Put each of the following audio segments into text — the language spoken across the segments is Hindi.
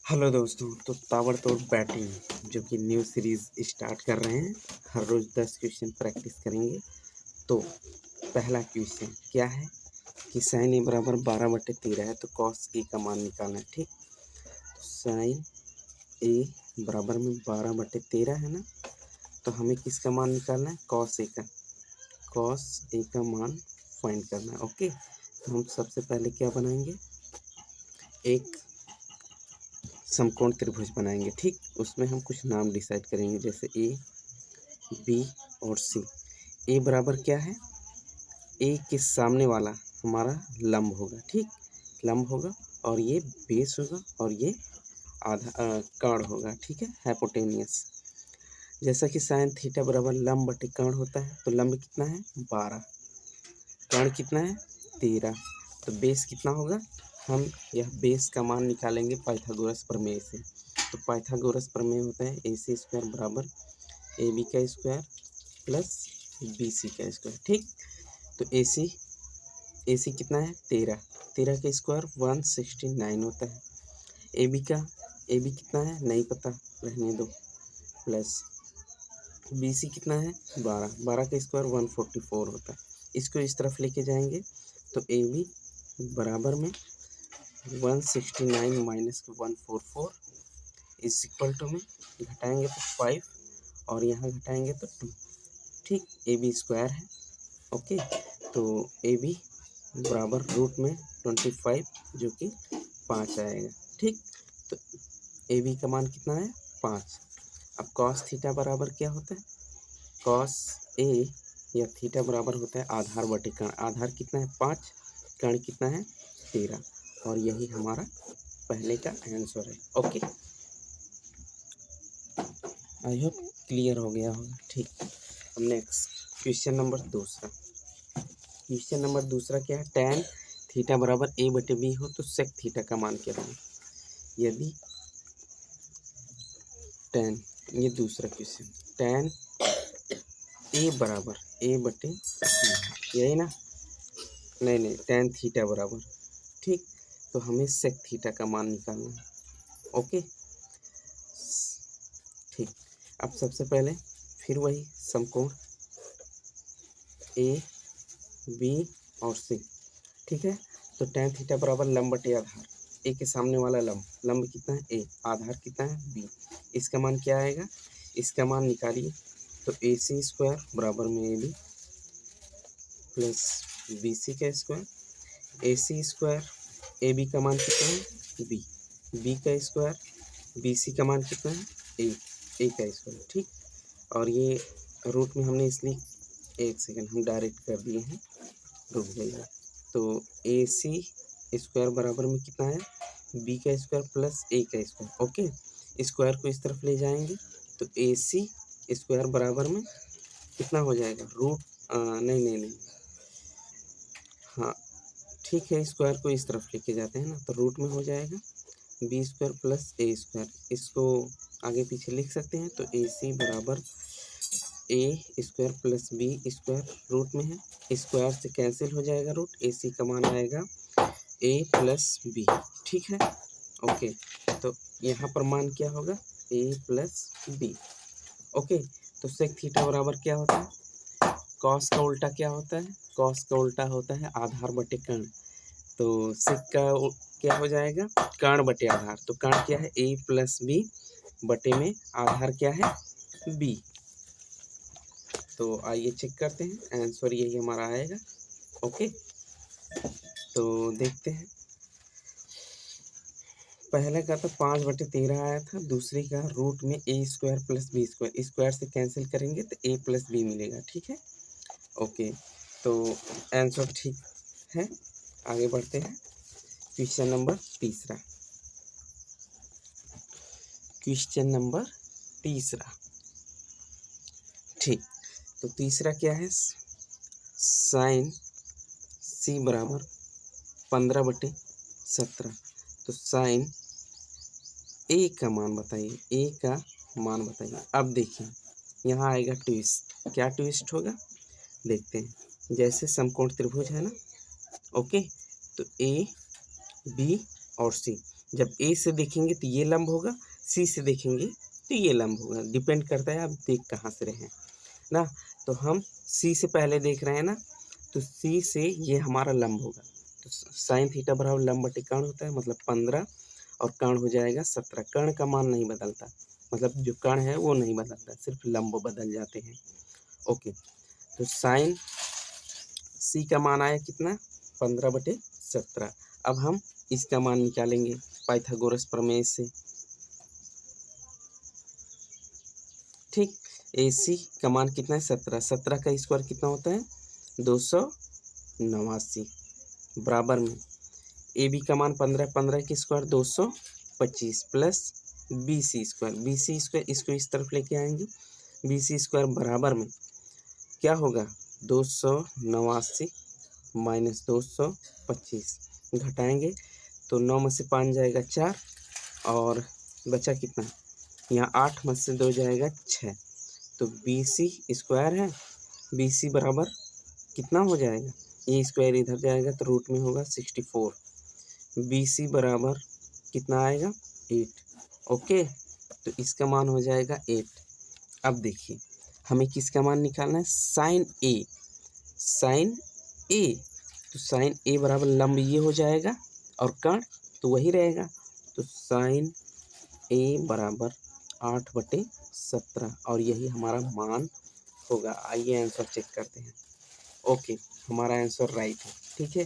हेलो दोस्तों, तो ताबड़तोड़ बैटिंग जो कि न्यू सीरीज़ स्टार्ट कर रहे हैं। हर रोज़ 10 क्वेश्चन प्रैक्टिस करेंगे। तो पहला क्वेश्चन क्या है कि साइन ए बराबर 12/13 है, तो कॉस ए का मान निकालना है। ठीक, तो साइन ए बराबर में 12/13 है ना, तो हमें किसका मान निकालना है? कॉस ए का। कॉस ए का मान फाइंड करना है। ओके, तो हम सबसे पहले क्या बनाएंगे? एक समकोण त्रिभुज बनाएंगे। ठीक, उसमें हम कुछ नाम डिसाइड करेंगे, जैसे ए, बी और सी। ए बराबर क्या है? ए के सामने वाला हमारा लंब होगा। ठीक, लंब होगा और ये बेस होगा और ये कर्ण होगा। ठीक है, हाइपोटेनियस। जैसा कि साइन थीटा बराबर लंब बटे कर्ण होता है, तो लंब कितना है? 12, कर्ण कितना है? 13। तो बेस कितना होगा? हम यह बेस का मान निकालेंगे पाइथागोरस प्रमेय से। तो पाइथागोरस प्रमेय होता है ए सी स्क्वायर बराबर ए बी का स्क्वायर प्लस बी सी का स्क्वायर। ठीक, तो ए सी कितना है? 13, 13 का स्क्वायर 169 होता है। ए बी कितना है? नहीं पता, रहने दो। प्लस बी सी कितना है? 12, 12 का स्क्वायर 144 होता है। इसको इस तरफ लेके जाएंगे तो ए बी बराबर में 169 माइनस 144 इज इक्वल टू में घटाएंगे तो 5 और यहाँ घटाएंगे तो 2। ठीक, ए बी स्क्वायर है। ओके, तो ए बी बराबर रूट में 25 जो कि 5 आएगा। ठीक, तो ए बी का मान कितना है? 5। अब कॉस थीटा बराबर क्या होता है? कॉस ए या थीटा बराबर होता है आधार बटे कर्ण। आधार कितना है? 5, कर्ण कितना है? 13। और यही हमारा पहले का आंसर है। ओके, आई होप क्लियर हो गया होगा। ठीक, अब नेक्स्ट क्वेश्चन नंबर दूसरा। क्वेश्चन नंबर दूसरा क्या है? tan थीटा बराबर ए बटे बी हो तो सेक थीटा का मान क्या होगा? यदि tan, ये दूसरा क्वेश्चन, tan ए बराबर ए बटे बी, यही ना? नहीं, tan थीटा बराबर। ठीक, तो हमें सेक थीटा का मान निकालना है। ओके, ठीक, अब सबसे पहले फिर वही समकोण ए बी और सी। ठीक है, तो tan थीटा बराबर लंब बटे आधार। ए के सामने वाला लंब, लंब कितना है? ए, आधार कितना है? बी। इसका मान क्या आएगा? इसका मान निकालिए तो ए सी स्क्वायर बराबर में A B plus B C का square. A C square A B का मान कितना है? बी। बी का स्क्वायर बी सी का मान कितना है? ए का स्क्वायर। ठीक, और ये रूट में हमने इसलिए एक सेकंड हम डायरेक्ट कर दिए हैं, रुक जाइए। तो ए सी स्क्वायर बराबर में कितना है? बी का स्क्वायर प्लस ए का स्क्वायर। ओके, स्क्वायर को इस तरफ ले जाएंगे तो ए सी स्क्वायर बराबर में कितना हो जाएगा? रूट नहीं, हाँ ठीक है, स्क्वायर को इस तरफ लेके जाते हैं ना, तो रूट में हो जाएगा बी स्क्वायर प्लस ए स्क्वायर। इसको आगे पीछे लिख सकते हैं, तो ए सी बराबर A square plus B square root में है। स्क्वायर से कैंसिल हो जाएगा रूट, ए सी का मान आएगा ए प्लस बी। ठीक है, ओके, तो यहाँ पर मान क्या होगा? ए प्लस बी। ओके, तो सेक थीटा बराबर क्या होता है? कॉस का उल्टा क्या होता है? कॉस का उल्टा होता है आधार बटे कर्ण। तो सेक का क्या हो जाएगा? कर्ण बटे आधार। तो कर्ण क्या है? ए प्लस बी बटे में आधार क्या है? बी। तो आइए चेक करते हैं, आंसर यही हमारा आएगा। ओके, तो देखते हैं। पहले का तो 5/13 आया था, दूसरे का रूट में A square plus B square. Square से कैंसिल करेंगे तो ए प्लस बी मिलेगा। ठीक है, ओके, तो आंसर ठीक है। आगे बढ़ते हैं। क्वेश्चन नंबर तीसरा। क्वेश्चन नंबर तीसरा, ठीक, तो तीसरा क्या है? साइन सी बराबर 15/17। तो साइन ए का मान बताइए, ए का मान बताइए। अब देखिए, यहाँ आएगा ट्विस्ट। क्या ट्विस्ट होगा? देखते हैं। जैसे समकोण त्रिभुज है ना, ओके, तो ए बी और सी, जब ए से देखेंगे तो ये लंब होगा, सी से देखेंगे तो ये लंब होगा, डिपेंड करता है आप देख कहाँ से रहे हैं ना। तो हम सी से पहले देख रहे हैं ना, तो सी से ये हमारा लंब होगा। तो साइन थीटा बराबर लंब बटे कर्ण होता है, मतलब 15 और कर्ण हो जाएगा 17। कर्ण का मान नहीं बदलता, मतलब जो कर्ण है वो नहीं बदलता, सिर्फ लंब बदल जाते हैं। ओके, तो साइन सी का मान आया कितना, 15/17। अब हम इसका मान निकालेंगे पाइथागोरस प्रमेय से। ठीक, ए सी का मान कितना है 17, 17 का स्क्वायर कितना होता है 289, बराबर में ए बी का मान 15, 15 की square 225 plus B C square इसको इस तरफ लेके आएंगे, बी सी स्क्वायर बराबर में क्या होगा 289 माइनस 225, घटाएंगे तो 9 में से 5 जाएगा 4 और बचा कितना, यहाँ 8 में से 2 जाएगा 6, तो बी सी स्क्वायर है, बी सी बराबर कितना हो जाएगा, ये स्क्वायर इधर जाएगा तो रूट में होगा 64, बी सी बराबर कितना आएगा 8। ओके, तो इसका मान हो जाएगा 8। अब देखिए हमें किसका मान निकालना है, साइन ए, साइन ए, तो साइन ए बराबर लंब ये हो जाएगा और कर्ण तो वही रहेगा, तो साइन ए बराबर 8/17 और यही हमारा मान होगा। आइए आंसर चेक करते हैं। ओके, हमारा आंसर राइट है। ठीक है,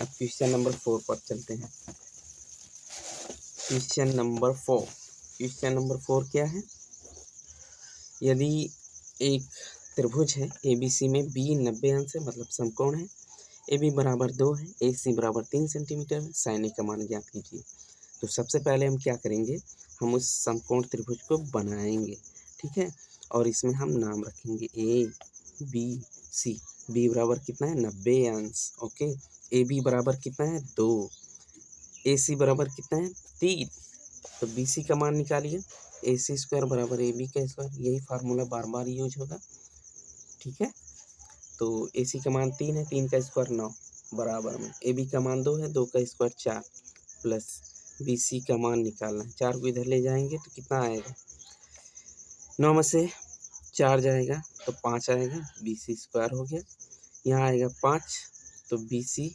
अब क्वेश्चन नंबर 4 पर चलते हैं। क्वेश्चन नंबर 4 क्या है, यदि एक त्रिभुज है ए बी सी में बी 90 अंश है, मतलब समकोण है, ए बी बराबर 2 है, ए सी बराबर 3 सेंटीमीटर है, साइन ए का मान ज्ञात कीजिए। तो सबसे पहले हम क्या करेंगे, हम उस समकोण त्रिभुज को बनाएंगे। ठीक है, और इसमें हम नाम रखेंगे ए बी सी। बी बराबर कितना है 90 अंश। ओके, ए बी बराबर कितना है 2, ए सी बराबर कितना है 3, तो बी सी का मान निकालिए, ए सी स्क्वायर बराबर ए बी का स्क्वायर, यही फार्मूला बार बार यूज होगा। ठीक है, तो ए सी का मान 3 है, 3 का स्क्वायर 9, बराबर में ए बी का मान 2 है, 2 का स्क्वायर 4 प्लस बी सी का मान निकालना है, 4 को इधर ले जाएंगे तो कितना आएगा, 9 में से 4 जाएगा तो 5 आएगा, बी सी स्क्वायर हो गया, यहाँ आएगा 5, तो बी सी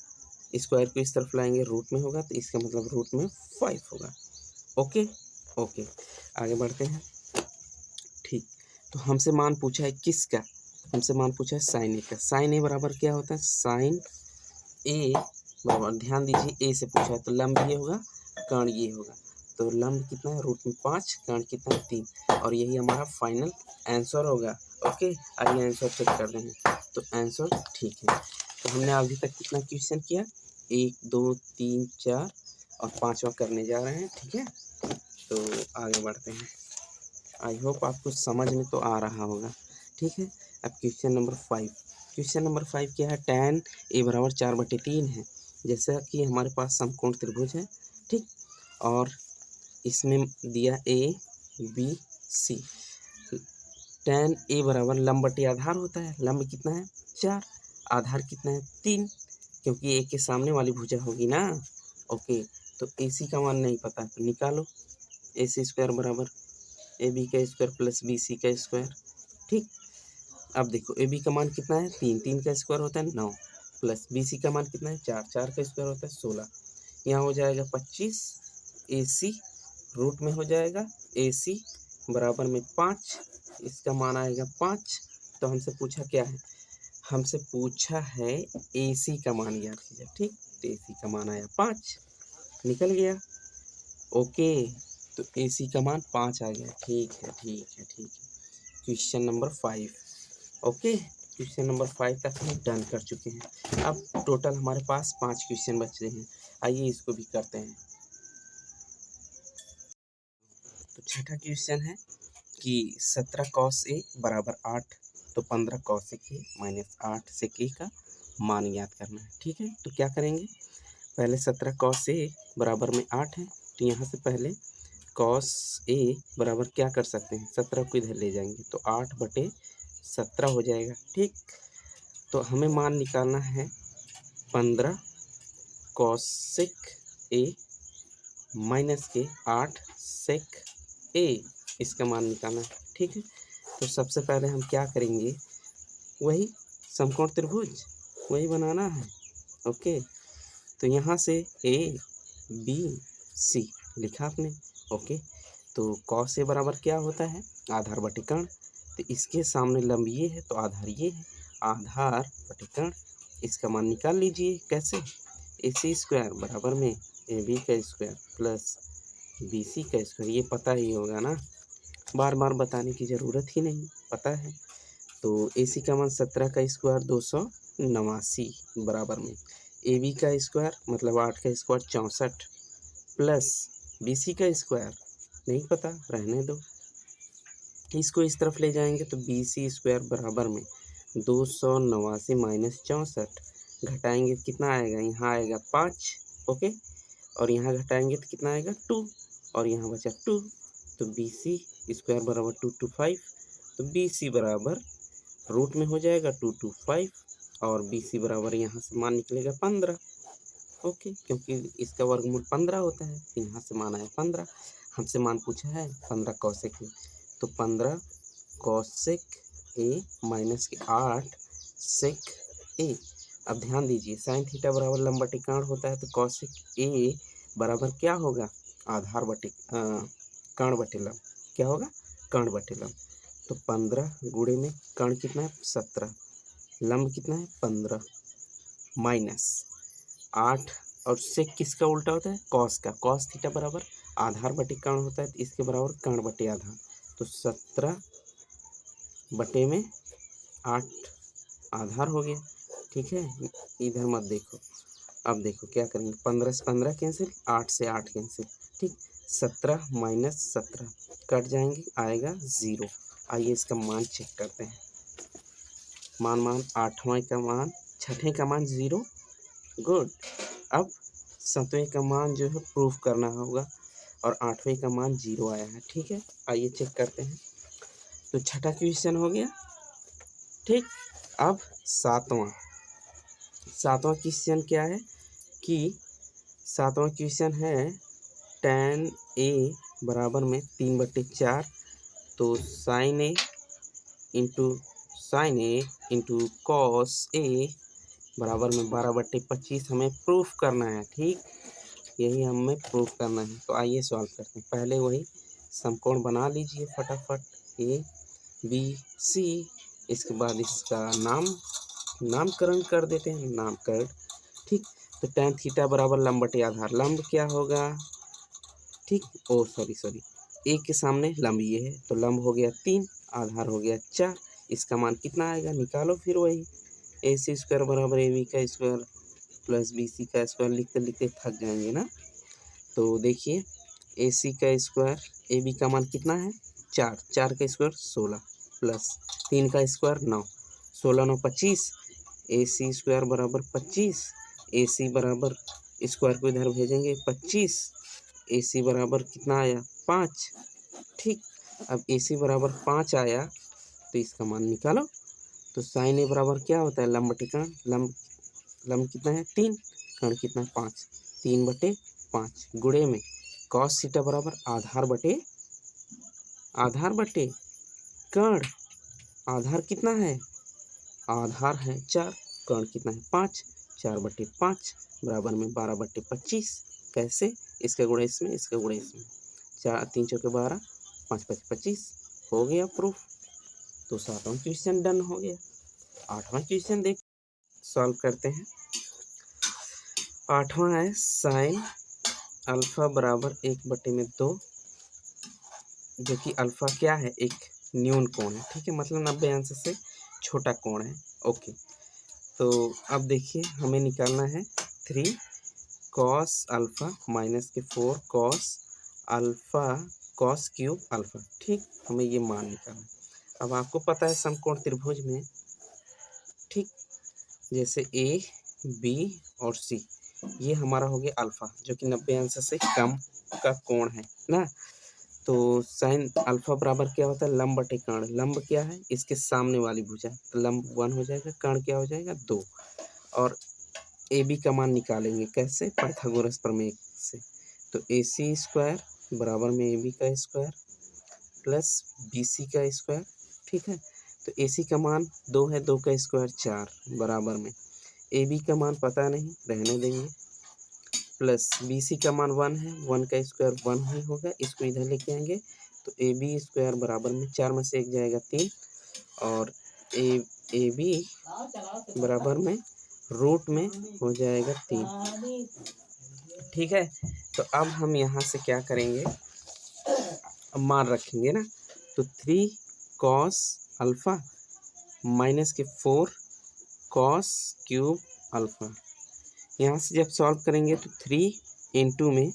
स्क्वायर को इस तरफ लाएंगे रूट में होगा, तो इसका मतलब रूट में 5 होगा। ओके ओके, आगे बढ़ते हैं। ठीक, तो हमसे मान पूछा है किसका, हमसे मान पूछा है साइन ए का। साइन ए बराबर क्या होता है, साइन ए बराबर, ध्यान दीजिए ए से पूछा है तो लंब ये होगा, कर्ण ये होगा, तो लंब कितना है रूट में 5, कर्ण कितना है 3, और यही हमारा फाइनल आंसर होगा। ओके, आइए आंसर चेक कर रहे हैं, तो आंसर ठीक है। तो हमने अभी तक कितना क्वेश्चन किया, 1 2 3 4 और 5वां करने जा रहे हैं। ठीक है, तो आगे बढ़ते हैं। आई होप आपको समझ में तो आ रहा होगा। ठीक है, अब क्वेश्चन नंबर 5। क्वेश्चन नंबर 5 क्या है, tan ए बराबर 4/3 है, जैसा कि हमारे पास समकोण त्रिभुज है। ठीक, और इसमें दिया ए बी सी, tan ए बराबर लंब बटे आधार होता है, लंब कितना है 4, आधार कितना है 3, क्योंकि ए के सामने वाली भुजा होगी ना। ओके, तो ए सी का मान नहीं पता तो निकालो, ए सी स्क्वायर बराबर ए बी का स्क्वायर प्लस बी सी का स्क्वायर। ठीक, अब देखो ए बी का मान कितना है 3, 3 का स्क्वायर होता है 9, प्लस बी सी का मान कितना है 4, 4 का स्क्वायर होता है 16, यहाँ हो जाएगा 25, ए सी रूट में हो जाएगा, ए सी बराबर में 5, इसका मान आएगा 5। तो हमसे पूछा क्या है, हमसे पूछा है ए सी का मान ज्ञात कीजिए। ठीक, तो ए सी का मान आया 5, निकल गया। ओके, तो ए सी का मान 5 आ गया। ठीक है ठीक है ठीक है, question number 5। Okay, question number 5 तक हम डन कर चुके हैं। अब टोटल हमारे पास 5 क्वेश्चन बच रहे हैं, आइए इसको भी करते हैं। तो छठा क्वेश्चन है कि 17 cos ए बराबर 8, तो 15 cos ए माइनस 8 sec ए का मान ज्ञात करना है। ठीक है, तो क्या करेंगे, पहले 17 cos ए बराबर में 8 है, तो यहाँ से पहले cos ए बराबर क्या कर सकते हैं, 17 को इधर ले जाएंगे तो 8/17 हो जाएगा। ठीक, तो हमें मान निकालना है 15 cos sec ए माइनस के 8 सेक ए इसका मान निकालना है। ठीक है, तो सबसे पहले हम क्या करेंगे, वही समकोण त्रिभुज वही बनाना है। ओके, तो यहाँ से ए बी सी लिखा आपने। ओके, तो कॉस ए बराबर क्या होता है, आधार बटे कर्ण। तो इसके सामने लंब ये है तो आधार ये है, आधार बटे कर्ण। इसका मान निकाल लीजिए। कैसे, ए सी स्क्वायर बराबर में ए बी का स्क्वायर प्लस बी सी का स्क्वायर। ये पता ही होगा ना, बार बार बताने की ज़रूरत ही नहीं, पता है। तो ए सी का मान 17 का स्क्वायर 289 बराबर में ए बी का स्क्वायर मतलब 8 का स्क्वायर 64 प्लस बी सी का स्क्वायर नहीं पता, रहने दो। इसको इस तरफ ले जाएंगे तो बी सी स्क्वायर बराबर में 289 माइनस 64 घटाएंगे कितना आएगा, यहाँ आएगा 5। ओके, और यहाँ घटाएंगे तो कितना आएगा 2, और यहाँ बचा 2। तो बी सी स्क्वायर बराबर 225। तो बी सी बराबर रूट में हो जाएगा 225 और बी सी बराबर यहाँ से मान निकलेगा 15। ओके, क्योंकि इसका वर्गमूल 15 होता है, तो यहाँ से मान आया 15। हमसे मान पूछा है 15 कौसेक ए, तो 15 कौसेक ए माइनस के 8 सेक ए। अब ध्यान दीजिए, साइन थीटा बराबर लंब बटे कर्ण होता है, तो कौसेक ए बराबर क्या होगा, आधार बटे कर्ण बटे लंब। क्या होगा, कर्ण बटे लंब। तो 15 गुणे में कर्ण कितना है 17, लंब कितना है 15 माइनस 8 और सेक किसका उल्टा होता है, कॉस का। कॉस थीटा बराबर आधार बटे कर्ण होता है, तो इसके बराबर कर्ण बटे आधार। तो 17 बटे में 8 आधार हो गया। ठीक है, इधर मत देखो, अब देखो क्या करेंगे, 15 से 15 कैंसिल, 8 से 8 कैंसिल। ठीक, 17 माइनस 17 कट जाएंगे, आएगा 0। आइए इसका मान चेक करते हैं। मान 8वां का मान, छठे का मान 0। गुड। अब 7वें का मान जो है प्रूफ करना होगा, और 8वें का मान 0 आया है। ठीक है, आइए चेक करते हैं। तो छठा क्वेश्चन हो गया। ठीक, अब सातवां क्वेश्चन क्या है कि सातवां क्वेश्चन है tan ए बराबर में 3/4, तो sign A into cos A बराबर में 12/25 हमें प्रूफ करना है। ठीक, यही हमें प्रूफ करना है। तो आइए सॉल्व करते हैं। पहले वही समकोण बना लीजिए फटाफट, ए बी सी। इसके बाद इसका नामकरण कर देते हैं, नामकरण। ठीक, तो tan थीटा बराबर लंब बटे आधार। लंब क्या होगा, ठीक, ओ सॉरी, ए के सामने लंब ये है, तो लंब हो गया 3, आधार हो गया 4। इसका मान कितना आएगा, निकालो। फिर वही ए सी स्क्वायर बराबर ए बी का स्क्वायर प्लस बी सी का स्क्वायर लिखते लिखते थक जाएंगे ना। तो देखिए, ए सी का स्क्वायर ए बी का मान कितना है 4, 4 का स्क्वायर 16 प्लस 3 का स्क्वायर 9, 16 9 25। ए सी स्क्वायर बराबर 25, ए सी बराबर स्क्वायर को इधर भेजेंगे 25, ए सी बराबर कितना आया 5। ठीक, अब ए सी बराबर 5 आया तो इसका मान निकालो। तो साइन ए बराबर क्या होता है, लंब बटे कर्ण। लंब कितना है 3, कर्ण कितना है 5, 3/5 गुणे में कॉस थीटा बराबर आधार बटे कर्ण। आधार कितना है, आधार है 4, कर्ण कितना है 5, 4/5 बराबर में 12/25। कैसे, इसका गुणा इसमें, इसका गुणा इसमें, 4 3 चौके 12, 5 5 25 हो गया प्रूफ। तो 7वां क्वेश्चन डन हो गया। 8वां क्वेश्चन देख सॉल्व करते हैं। 8वां है साइन अल्फा बराबर 1/2, जो कि अल्फा क्या है, एक न्यून कोण है। ठीक है, मतलब 90 अंश से छोटा कोण है। ओके, तो अब देखिए हमें निकालना है 3 कॉस अल्फा माइनस के 4 cos alpha cos cube alpha. ठीक, हमें ये मान निकालना है। अब आपको पता है समकोण त्रिभुज में, ठीक, जैसे ए बी और सी, ये हमारा हो गया अल्फा, जो कि 90 अंश से कम का कोण है ना। तो साइन अल्फा बराबर क्या होता है, लंब बटे कर्ण। लंब क्या है, इसके सामने वाली भुजा, तो लंब 1 हो जाएगा, कर्ण क्या हो जाएगा 2। और ए बी का मान निकालेंगे कैसे, पाइथागोरस प्रमेय से। तो ए सी स्क्वायर बराबर में ए बी का स्क्वायर प्लस बी सी का स्क्वायर। ठीक है, तो ए सी का मान 2 है, 2 का स्क्वायर 4 बराबर में ए बी का मान पता नहीं, रहने देंगे, प्लस बी सी का मान 1 है, 1 का स्क्वायर 1 ही होगा, इसको इधर लेके आएंगे तो ए बी स्क्वायर बराबर में 4 में से 1 जाएगा 3 और ए बी बराबर में रूट में हो जाएगा 3। ठीक है, तो अब हम यहाँ से क्या करेंगे, अब मान रखेंगे ना, तो 3 कॉस अल्फ़ा माइनस के 4 कॉस क्यूब अल्फ़ा। यहाँ से जब सॉल्व करेंगे तो 3 इंटू में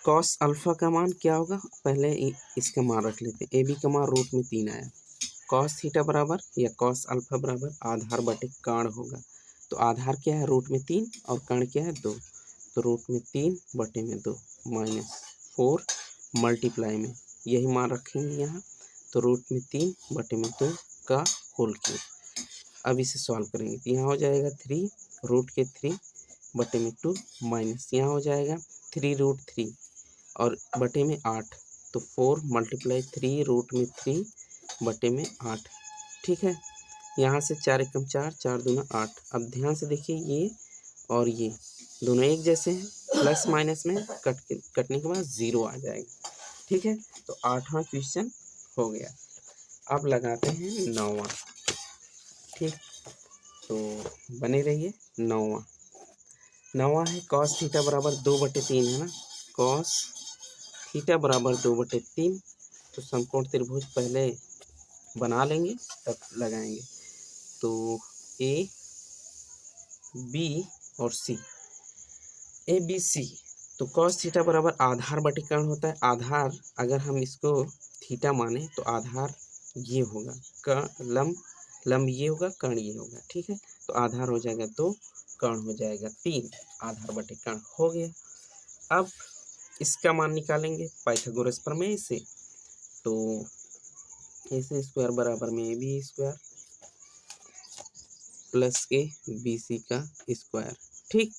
कॉस अल्फ़ा का मान क्या होगा, पहले इसका मान रख लेते हैं। ए बी का मान रूट में 3 आया, कॉस थीटा बराबर या कॉस अल्फ़ा बराबर आधार बटे कर्ण होगा। तो आधार क्या है, रूट में 3 और कर्ण क्या है 2, तो रूट में 3 बटे में 2 माइनस 4 मल्टीप्लाई में यही मान रखेंगे यहाँ, तो रूट में 3 बटे में 2 का होल क्यूब। अब इसे सॉल्व करेंगे तो यहाँ हो जाएगा 3 रूट के 3 बटे में 2 माइनस यहाँ हो जाएगा 3 रूट 3 और बटे में 8, तो 4 मल्टीप्लाई 3 रूट में 3 बटे में 8। ठीक है, यहाँ से 4 एकम 4, 4 दूना 8। अब ध्यान से देखिए, ये और ये दोनों एक जैसे हैं, प्लस माइनस में कटने के बाद 0 आ जाएगा। ठीक है, तो 8वां क्वेश्चन हो गया। अब लगाते हैं 9वां। ठीक, तो बने रहिए। 9वां है कॉस थीटा बराबर 2/3 है ना, कॉस थीटा बराबर 2/3। तो समकोण त्रिभुज पहले बना लेंगे तब लगाएंगे। तो ए बी और सी, ए बी सी, तो कॉस थीटा बराबर आधार बटे कर्ण होता है। आधार अगर हम इसको थीटा माने तो आधार ये होगा, लंब ये होगा, कर्ण ये होगा। ठीक है, तो आधार हो जाएगा 2, कर्ण हो जाएगा 3, आधार बटे कर्ण हो गया। अब इसका मान निकालेंगे पाइथागोरस प्रमेय से, तो ए सी स्क्वायर बराबर में ए बी स्क्वायर प्लस के बी सी का स्क्वायर। ठीक,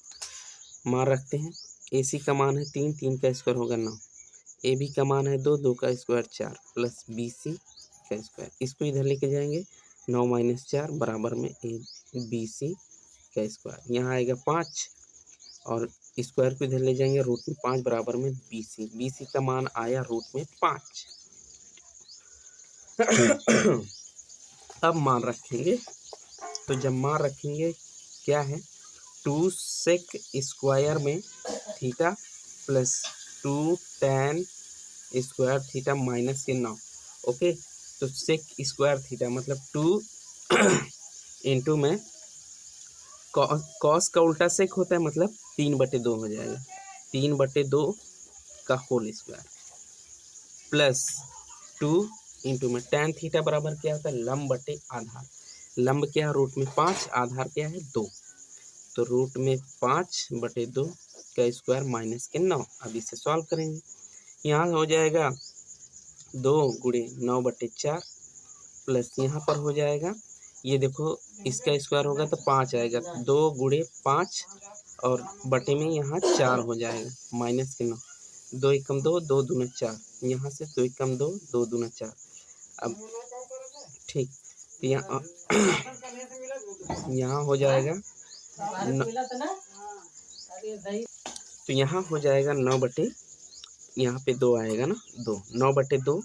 मान रखते हैं, ए सी का मान है 3, 3 का स्क्वायर होगा 9, ए बी का मान है 2, 2 का स्क्वायर 4 प्लस बी सी का स्क्वायर। इसको इधर लेके जाएंगे, 9 माइनस 4 बराबर में ए बी सी का स्क्वायर। यहाँ आएगा 5 और स्क्वायर को इधर ले जाएंगे, रूट में 5 बराबर में बी सी का मान आया रूट में 5। अब मान रखेंगे, तो जब मान रखेंगे क्या है, 2 सेक स्क्वायर में theta plus 2 tan square theta minus के 9। ओके, तो सेक स्क्वायर थीटा मतलब 2 इंटू में कॉस का उल्टा सेक होता है, मतलब 3/2 हो जाएगा, 3/2 का होल स्क्वायर प्लस 2 इंटू में टैन थीटा बराबर क्या होता है, लंब बटे आधार। लंब क्या है, रूट में 5, आधार क्या है 2, तो रूट में 5/2 का स्क्वायर माइनस के 9। अब इसे सॉल्व करेंगे, यहाँ हो जाएगा 2 गुणे 9/4 प्लस यहाँ पर हो जाएगा, ये देखो इसका स्क्वायर होगा तो 5 आएगा, 2 गुणे 5 और बटे में यहाँ 4 हो जाएगा माइनस के 9, 2 एकम 2, 2 दूना 4, यहाँ से 2 एकम 2, 2 दूना 4। अब ठीक, तो यहाँ हो जाएगा तो यहाँ हो जाएगा 9 यहाँ पे 2 आएगा ना, 9/2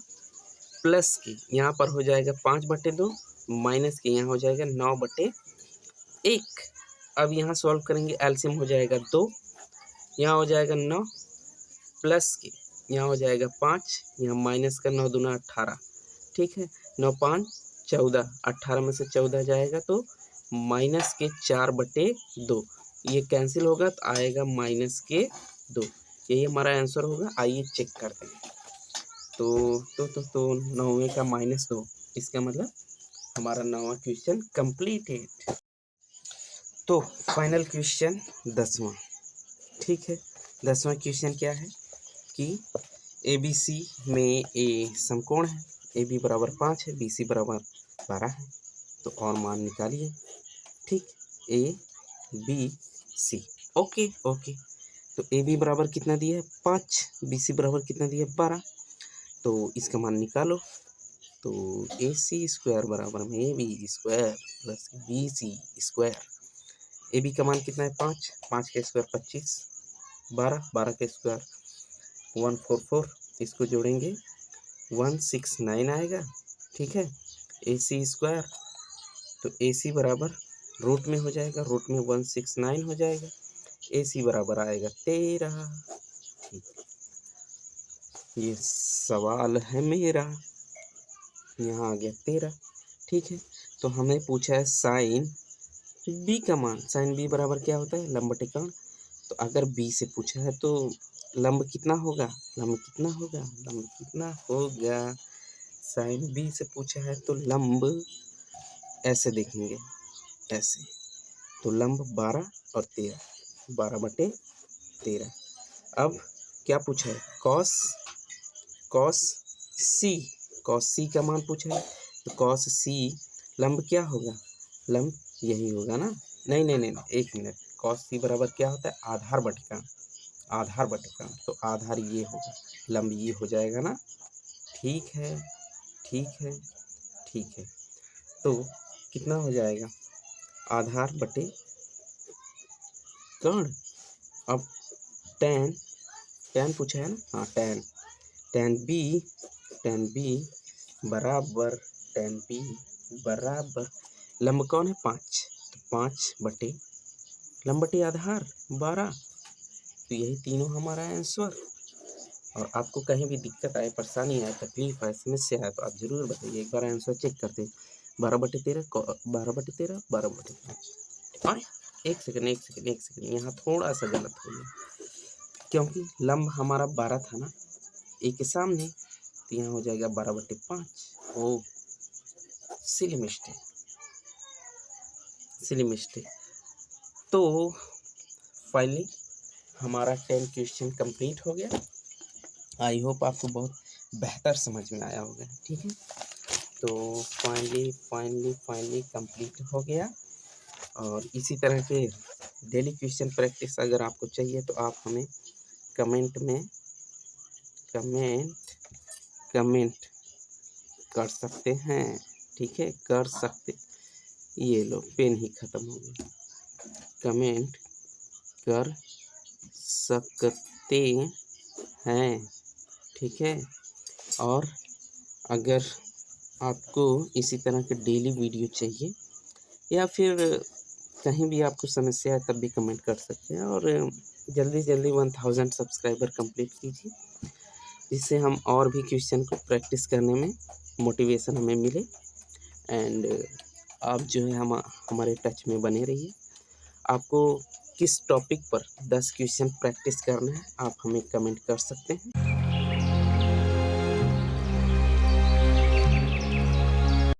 प्लस की यहाँ पर हो जाएगा 5/2 माइनस के यहाँ हो जाएगा 9/1। अब यहाँ सॉल्व करेंगे, एलसीएम हो जाएगा 2, यहाँ हो जाएगा 9 प्लस के यहाँ हो जाएगा 5, यहाँ माइनस का 9 दूना 18। ठीक है, 9 5 14, 18 में से 14 जाएगा तो माइनस के 4/2, ये कैंसिल होगा तो आएगा माइनस के 2। यही हमारा आंसर होगा। आइए चेक करते हैं, तो 9वें का -2, इसका मतलब हमारा 9वां क्वेश्चन कंप्लीट है। तो फाइनल क्वेश्चन 10वां। ठीक है, 10वां क्वेश्चन क्या है कि ए बी सी में ए समकोण है, ए बी बराबर 5 है, बी सी बराबर 12 है, तो और मान निकालिए। ठीक, ए बी सी, ओके। तो तो ए बी बराबर कितना दिया है 5, बी सी बराबर कितना दिया है 12। तो इसका मान निकालो। तो ए सी स्क्वायर बराबर में A B square plus B C square. A B का मान कितना है 5, 5 का स्क्वायर 25, 12, 12 का स्क्वायर 144, इसको जोड़ेंगे 169 आएगा। ठीक है, ए सी स्क्वायर, तो ए सी बराबर रूट में हो जाएगा, रूट में 169 हो जाएगा, ए सी बराबर आएगा 13। ये सवाल है मेरा, यहाँ आ गया 13। ठीक है, तो हमें पूछा है साइन बी का मान। साइन बी बराबर क्या होता है लंब बटे कर्ण। तो अगर बी से पूछा है तो लंब कितना होगा, लंब कितना होगा, लंब कितना होगा। साइन बी से पूछा है तो लंब ऐसे देखेंगे, ऐसे। तो लंब 12 और 13, 12 बटे 13। अब क्या पूछा है कॉस, कॉस सी, कॉस सी का मान पूछा है। तो कॉस सी लंब क्या होगा, लंब यही होगा ना। नहीं नहीं नहीं, एक मिनट, कॉस सी बराबर क्या होता है आधार बटे कर्ण, आधार बटे कर्ण। तो आधार ये होगा, लंब ये हो जाएगा ना। ठीक है, ठीक है, ठीक है। तो कितना हो जाएगा आधार बटे कर्ण। अब tan, tan पूछा है ना, हाँ tan, tan b बराबर, tan b बराबर लंब कौन है 5, तो 5 बटे लंब बटे आधार 12। तो यही तीनों हमारा आंसर। और आपको कहीं भी दिक्कत आए, परेशानी आए, तकलीफ आए, समस्या आए तो आप जरूर बताइए, एक बार आंसर चेक करते हैं। 12 बटे 13, 12 बटे 13, 12 बटे 5। एक सेकंड, एक सेकंड, एक सेकंड, यहाँ थोड़ा सा गलत हो गया, क्योंकि लंब हमारा 12 था ना ए के सामने, तो यहाँ हो जाएगा 12 बटे 5। ओ सिली मिस्टेक, सिली मिस्टेक। तो फाइनली हमारा 10 क्वेश्चन कंप्लीट हो गया। आई होप आपको बहुत बेहतर समझ में आया होगा। ठीक है, तो फाइनली कंप्लीट हो गया। और इसी तरह के डेली क्वेश्चन प्रैक्टिस अगर आपको चाहिए तो आप हमें कमेंट में कमेंट कर सकते हैं। ठीक है, कर सकते, ये लो पेन ही ख़त्म हो गया, कमेंट कर सकते हैं। ठीक है, और अगर आपको इसी तरह के डेली वीडियो चाहिए या फिर कहीं भी आपको समस्या है तब भी कमेंट कर सकते हैं। और जल्दी जल्दी 1000 सब्सक्राइबर कंप्लीट कीजिए, जिससे हम और भी क्वेश्चन को प्रैक्टिस करने में मोटिवेशन हमें मिले। एंड आप जो है हमारे टच में बने रहिए। आपको किस टॉपिक पर 10 क्वेश्चन प्रैक्टिस करना है आप हमें कमेंट कर सकते हैं।